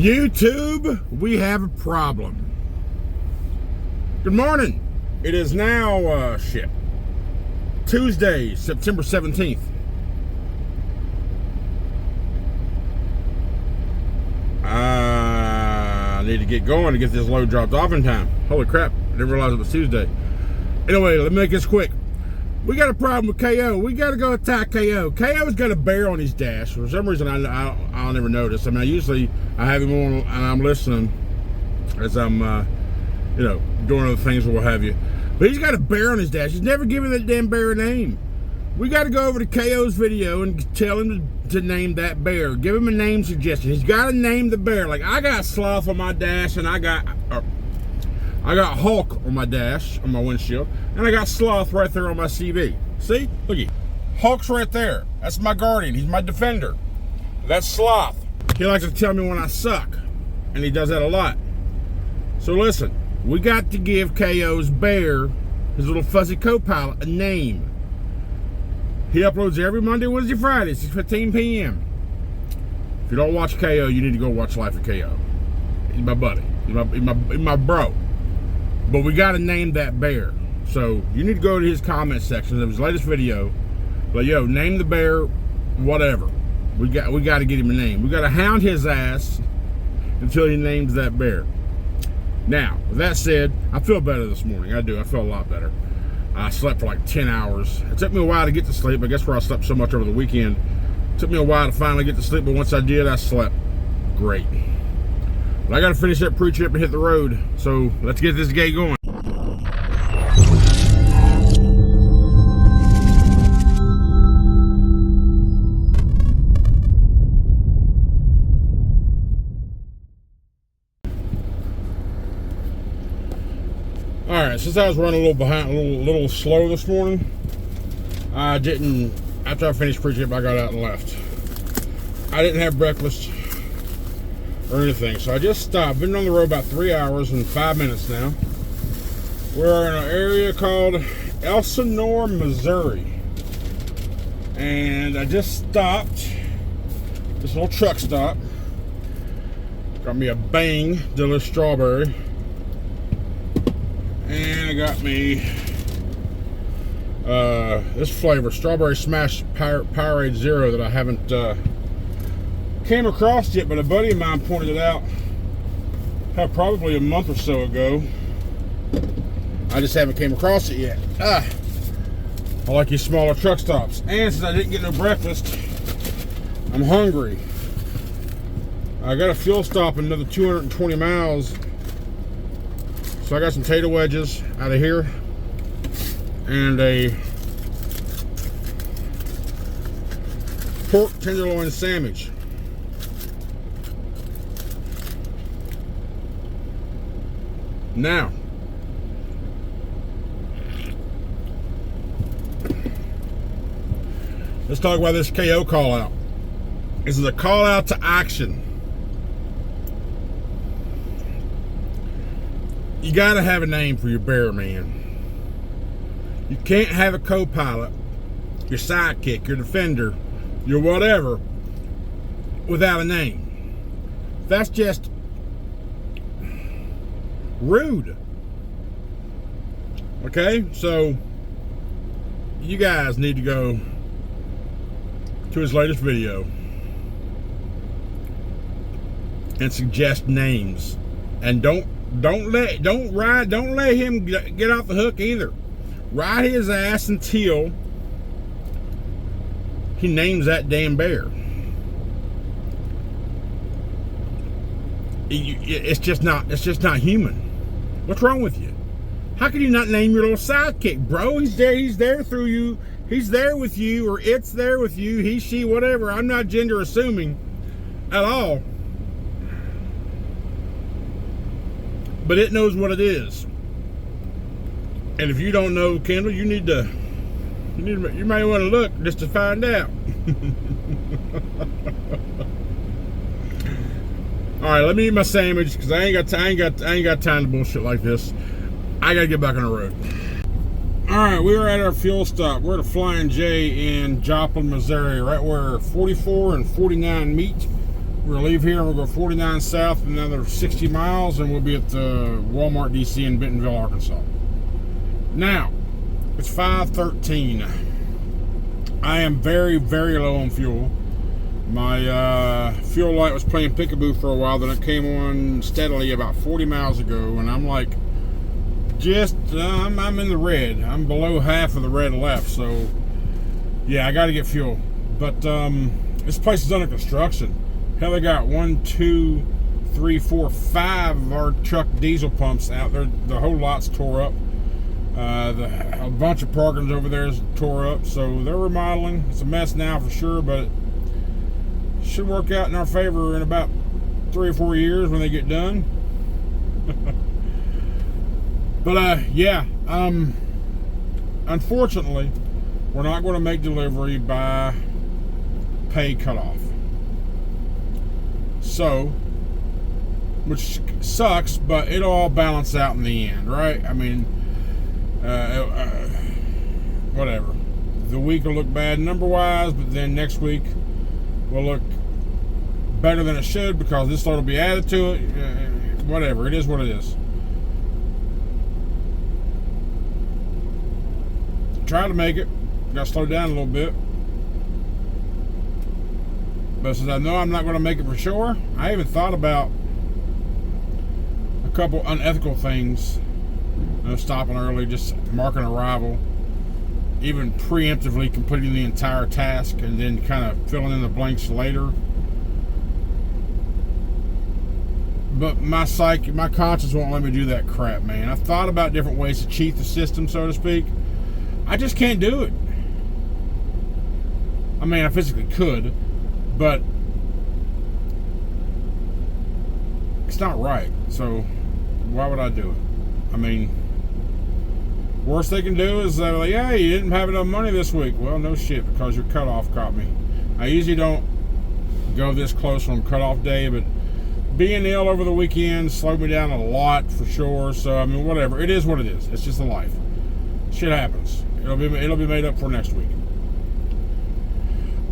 YouTube, we have a problem. Good morning. It is now, Tuesday, September 17th. I need to get going to get this load dropped off in time. Holy crap, I didn't realize it was Tuesday. Anyway, let me make this quick. We got a problem with KO. We got to go attack KO. KO's got a bear on his dash. For some reason, I'll never notice. I mean, I have him on and I'm listening as I'm, doing other things or what have you. But he's got a bear on his dash. He's never given that damn bear a name. We got to go over to KO's video and tell him to name that bear. Give him a name suggestion. He's got to name the bear. Like, I got Sloth on my dash and I got Hulk on my dash, on my windshield, and I got Sloth right there on my CV. See? Looky. Hulk's right there. That's my guardian. He's my defender. That's Sloth. He likes to tell me when I suck, and he does that a lot. So listen, we got to give KO's bear, his little fuzzy co-pilot, a name. He uploads every Monday, Wednesday, Friday, 6:15 p.m. If you don't watch KO, you need to go watch Life of KO. He's my buddy. He's my bro. But we got to name that bear. So you need to go to his comment section of his latest video. But yo, name the bear, whatever. We got to get him a name. We got to hound his ass until he names that bear. Now, with that said, I feel better this morning. I do. I feel a lot better. I slept for like 10 hours. It took me a while to get to sleep. I guess where I slept so much over the weekend. It took me a while to finally get to sleep, but once I did, I slept great. But I got to finish that pre-trip and hit the road. So let's get this day going. Alright, since I was running a little behind, a little slow this morning, after I finished pre-trip, I got out and left. I didn't have breakfast or anything, so I just stopped. Been on the road about 3 hours and 5 minutes now. We're in an area called Elsinore, Missouri. And I just stopped, this little truck stop. Got me a Bang Delicious Strawberry. And I got me this flavor, Strawberry Smash Powerade Zero, that I haven't came across yet, but a buddy of mine pointed it out probably a month or so ago. I just haven't came across it yet. I like these smaller truck stops. And since I didn't get no breakfast, I'm hungry. I got a fuel stop in another 220 miles. So I got some tater wedges out of here and a pork tenderloin sandwich. Now, let's talk about this KO call out. This is a call out to action. You gotta have a name for your bear, man. You can't have a co-pilot, your sidekick, your defender, your whatever, without a name. That's just rude. Okay, so you guys need to go to his latest video and suggest names, and don't let him get off the hook either. Ride his ass until he names that damn bear. It's just not human. What's wrong with you? How can you not name your little sidekick, bro? He's there through you. He's there with you, or it's there with you. He, she, whatever. I'm not gender assuming at all. But it knows what it is. And if you don't know, Kendall, you might want to look just to find out. All right, let me eat my sandwich because I ain't got time to bullshit like this. I gotta get back on the road. All right, we are at our fuel stop. We're at a Flying J in Joplin, Missouri, right where 44 and 49 meet. We'll leave here and we'll go 49 south another 60 miles and we'll be at the Walmart DC in Bentonville, Arkansas. Now, it's 5:13. I am very, very low on fuel. My fuel light was playing peekaboo for a while, then it came on steadily about 40 miles ago, and I'm like, I'm in the red. I'm below half of the red left, so yeah, I got to get fuel. But this place is under construction. Hell, they got 1, 2, 3, 4, 5 of our truck diesel pumps out there. The whole lot's tore up. A bunch of parkings over there is tore up, so they're remodeling. It's a mess now for sure, but it should work out in our favor in about 3 or 4 years when they get done. But yeah, unfortunately, we're not going to make delivery by pay cutoff. So, which sucks, but it'll all balance out in the end, right? I mean, whatever. The week will look bad number-wise, but then next week will look better than it should because this load will be added to it. Whatever, it is what it is. Try to make it. Got to slow down a little bit. But since I know I'm not going to make it for sure, I even thought about a couple unethical things. Stopping early, just marking arrival, even preemptively completing the entire task, and then kind of filling in the blanks later. But my psyche, my conscience won't let me do that crap, man. I've thought about different ways to cheat the system, so to speak. I just can't do it. I mean, I physically could, but it's not right. So why would I do it? I mean, worst they can do is they're like, yeah, you didn't have enough money this week. Well, no shit, because your cutoff caught me. I usually don't go this close on cutoff day, but being ill over the weekend slowed me down a lot for sure. So I mean, whatever. It is what it is. It's just the life. Shit happens. It'll be made up for next week.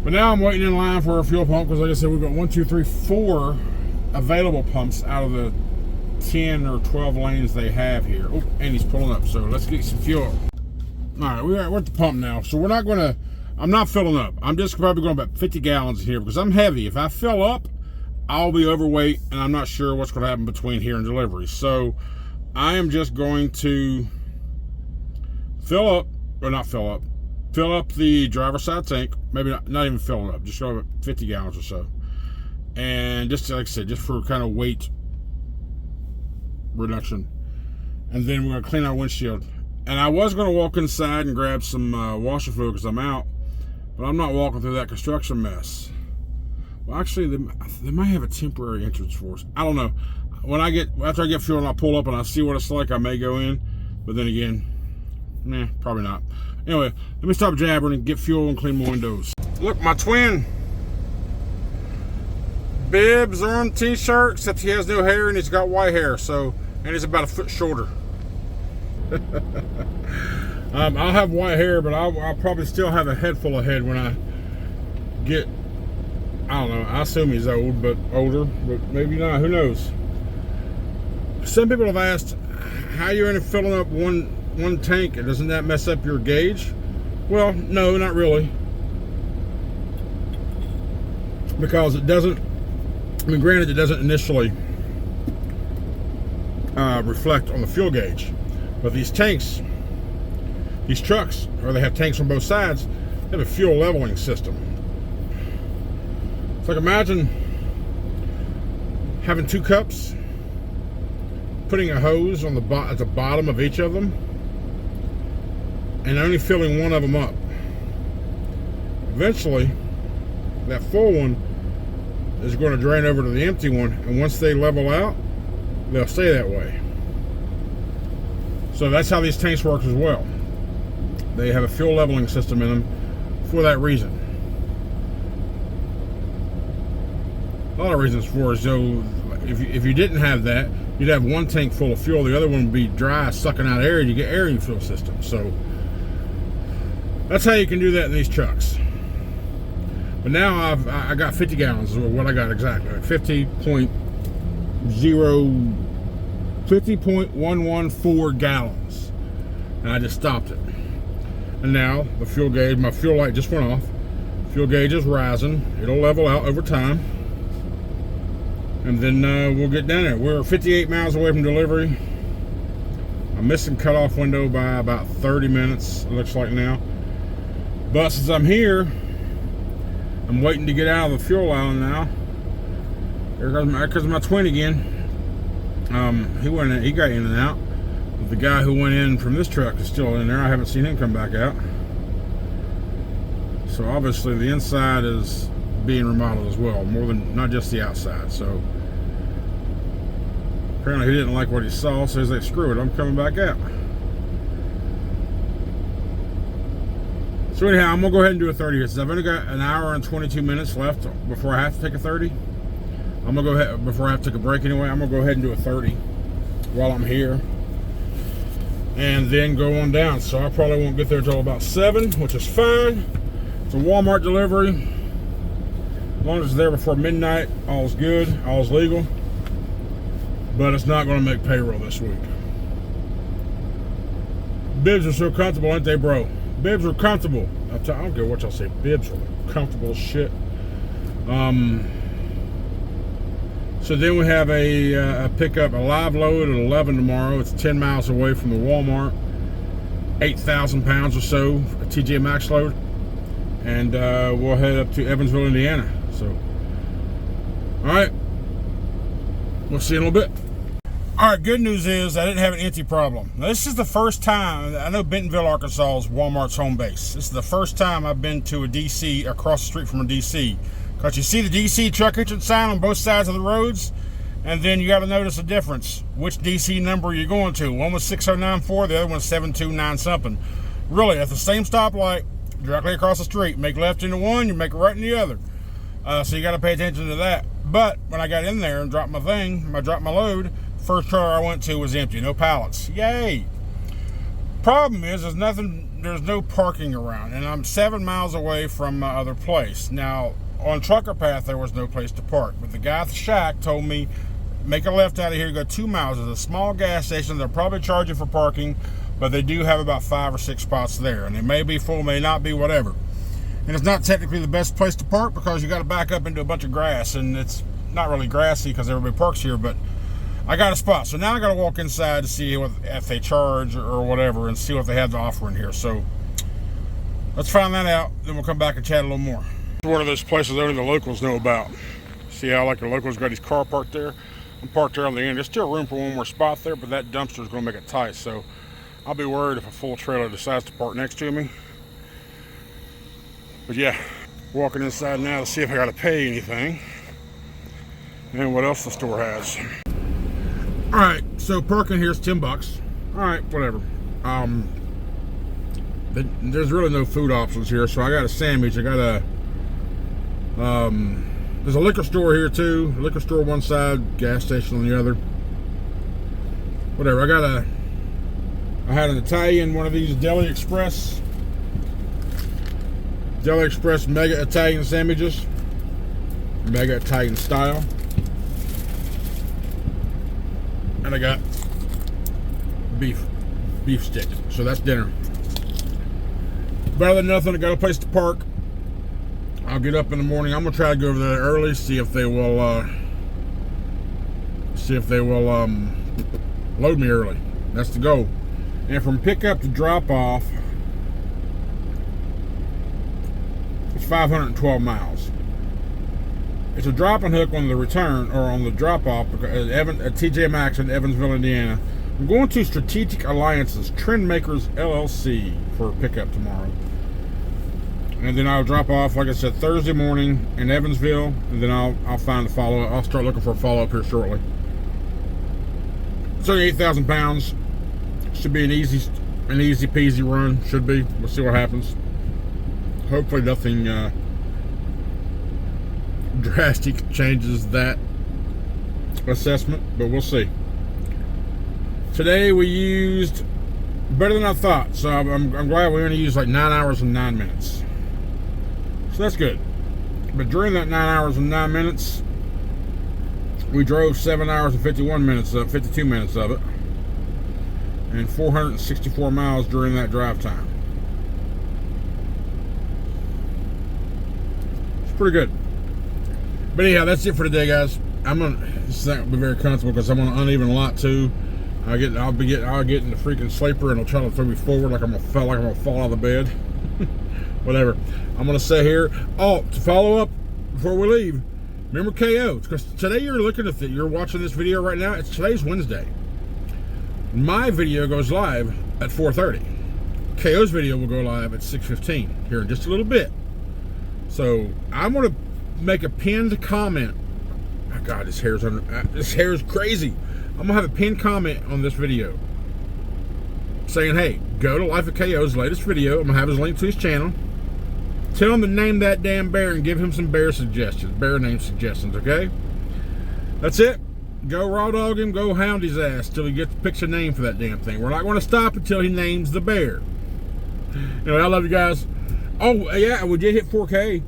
But now I'm waiting in line for a fuel pump because, like I said, we've got 1, 2, 3, 4 available pumps out of the 10 or 12 lanes they have here. Oh, and he's pulling up, so let's get some fuel. All right, we're at the pump now, so I'm not filling up. I'm just probably going about 50 gallons in here because I'm heavy. If I fill up, I'll be overweight, and I'm not sure what's going to happen between here and delivery. So I am just going to fill up the driver's side tank, maybe not even filling up, just about 50 gallons or so. And just like I said, just for kind of weight reduction. And then we're going to clean our windshield. And I was going to walk inside and grab some washer fluid because I'm out, but I'm not walking through that construction mess. Well, actually, they might have a temporary entrance for us. I don't know. After I get fuel and I pull up and I see what it's like, I may go in. But then again, probably not. Anyway, let me stop jabbering and get fuel and clean my windows. Look, my twin bibs are on t-shirt, except he has no hair and he's got white hair, and he's about a foot shorter. I'll have white hair, but I'll probably still have a head full of head when I get, I don't know, I assume he's older, but maybe not, who knows. Some people have asked, how you end up filling up one tank, and doesn't that mess up your gauge? Well, no, not really. Because it doesn't, I mean, granted, it doesn't initially reflect on the fuel gauge. But these tanks, these trucks, or they have tanks on both sides, they have a fuel leveling system. It's like, imagine having 2 cups, putting a hose on at the bottom of each of them, and only filling one of them up. Eventually, that full one is going to drain over to the empty one, and once they level out, they'll stay that way. So that's how these tanks work as well. They have a fuel leveling system in them for that reason. A lot of reasons for it. So if you didn't have that, you'd have one tank full of fuel, the other one would be dry, sucking out air, and you get air in your fuel system. So that's how you can do that in these trucks. But now I got 50 gallons is what I got exactly. 50.114 gallons. And I just stopped it. And now the fuel gauge, my fuel light just went off. Fuel gauge is rising. It'll level out over time. And then we'll get down there. We're 58 miles away from delivery. I'm missing cutoff window by about 30 minutes, it looks like now. But since I'm here, I'm waiting to get out of the fuel island now. There goes my twin again. He got in and out. The guy who went in from this truck is still in there. I haven't seen him come back out. So obviously the inside is being remodeled as well, more than not just the outside. So apparently he didn't like what he saw, so he's like, screw it, I'm coming back out. So anyhow, I'm gonna go ahead and do a 30 here. Since I've only got an hour and 22 minutes left before I have to take a 30. I'm gonna go ahead, before I have to take a break anyway, I'm gonna go ahead and do a 30 while I'm here. And then go on down. So I probably won't get there till about 7, which is fine. It's a Walmart delivery. As long as it's there before midnight, all's good, all's legal. But it's not going to make payroll this week. Bibs are so comfortable, ain't they, bro? Bibs are comfortable. I don't care what y'all say. Bibs are comfortable as shit. So then we have a pickup, a live load at 11 tomorrow. It's 10 miles away from the Walmart. 8,000 pounds or so, a TJ Maxx load. And we'll head up to Evansville, Indiana. So, all right. We'll see you in a little bit. All right, good news is I didn't have an empty problem. Now, this is the first time, I know Bentonville, Arkansas is Walmart's home base. This is the first time I've been to a DC, across the street from a DC. Because you see the DC truck entrance sign on both sides of the roads, and then you got to notice a difference. Which DC number you're going to. One was 6094, the other one's 729 something. Really, at the same stoplight, directly across the street. Make left into one, you make right in the other. So you got to pay attention to that. But when I got in there and dropped my thing, I dropped my load, first trailer I went to was empty, no pallets. Yay! Problem is, there's no parking around, and I'm 7 miles away from my other place. Now, on Trucker Path, there was no place to park, but the guy at the shack told me, make a left out of here, go 2 miles. There's a small gas station. They'll probably charge you for parking, but they do have about 5 or 6 spots there, and it may be full, may not be, whatever. And it's not technically the best place to park because you got to back up into a bunch of grass, and it's not really grassy because everybody parks here, but I got a spot. So now I got to walk inside to see if they charge or whatever and see what they have to offer in here. So let's find that out, then we'll come back and chat a little more. It's one of those places only the locals know about. See how like the locals got his car parked there? I'm parked there on the end. There's still room for one more spot there, but that dumpster is going to make it tight. So I'll be worried if a full trailer decides to park next to me. But yeah, walking inside now to see if I got to pay anything and what else the store has. All right, so parking here is $10. All right, whatever. There's really no food options here, so I got a sandwich. I got a there's a liquor store here too. A liquor store one side, gas station on the other. Whatever. I had an Italian, one of these Deli Express Mega Italian sandwiches, Mega Italian style, and I got beef stick. So that's dinner. Better than nothing. I got a place to park. I'll get up in the morning. I'm gonna try to go over there early, see if they will load me early. That's the goal. And from pickup to drop off, it's 512 miles. It's a drop and hook on the return, or on the drop off, because at TJ Maxx in Evansville, Indiana. I'm going to Strategic Alliances Trendmakers LLC for pickup tomorrow. And then I'll drop off, like I said, Thursday morning in Evansville, and then I'll find a follow-up. I'll start looking for a follow-up here shortly. It's only 8,000 pounds. Should be an easy peasy run. Should be. We'll see what happens. Hopefully nothing drastic changes that assessment, but we'll see. Today we used better than I thought, so I'm glad we only used like 9 hours and 9 minutes. So that's good. But during that 9 hours and 9 minutes, we drove 7 hours and 52 minutes of it, and 464 miles during that drive time. It's pretty good. But anyhow, that's it for today, guys. This is not gonna be very comfortable because I'm on an uneven lot too. I'll get in the freaking sleeper and it'll try to throw me forward like I'm gonna fall out of the bed. Whatever. I'm gonna say here. Oh, to follow up before we leave, remember KO, because today you're watching this video right now. Today's Wednesday. My video goes live at 4:30. KO's video will go live at 6:15 here in just a little bit. So I'm gonna make a pinned comment. Oh God, this hair is crazy. I'm gonna have a pinned comment on this video saying, hey, go to Life of KO's latest video. I'm gonna have his link to his channel. Tell him to name that damn bear and give him some bear name suggestions, okay? That's it. Go raw dog him, go hound his ass till he picks a name for that damn thing. We're not gonna stop until he names the bear. Anyway, I love you guys. Oh yeah, we did hit 4K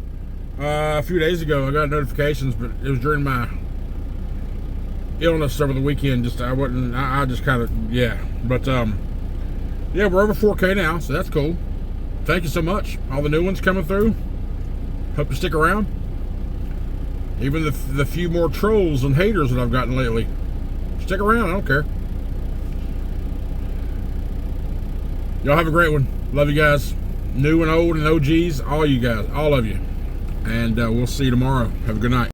a few days ago. I got notifications, but it was during my illness over the weekend. I just kind of, yeah. But yeah, we're over 4K now, so that's cool. Thank you so much. All the new ones coming through. Hope you stick around. Even the few more trolls and haters that I've gotten lately. Stick around, I don't care. Y'all have a great one. Love you guys. New and old and OGs, all you guys, all of you. And we'll see you tomorrow. Have a good night.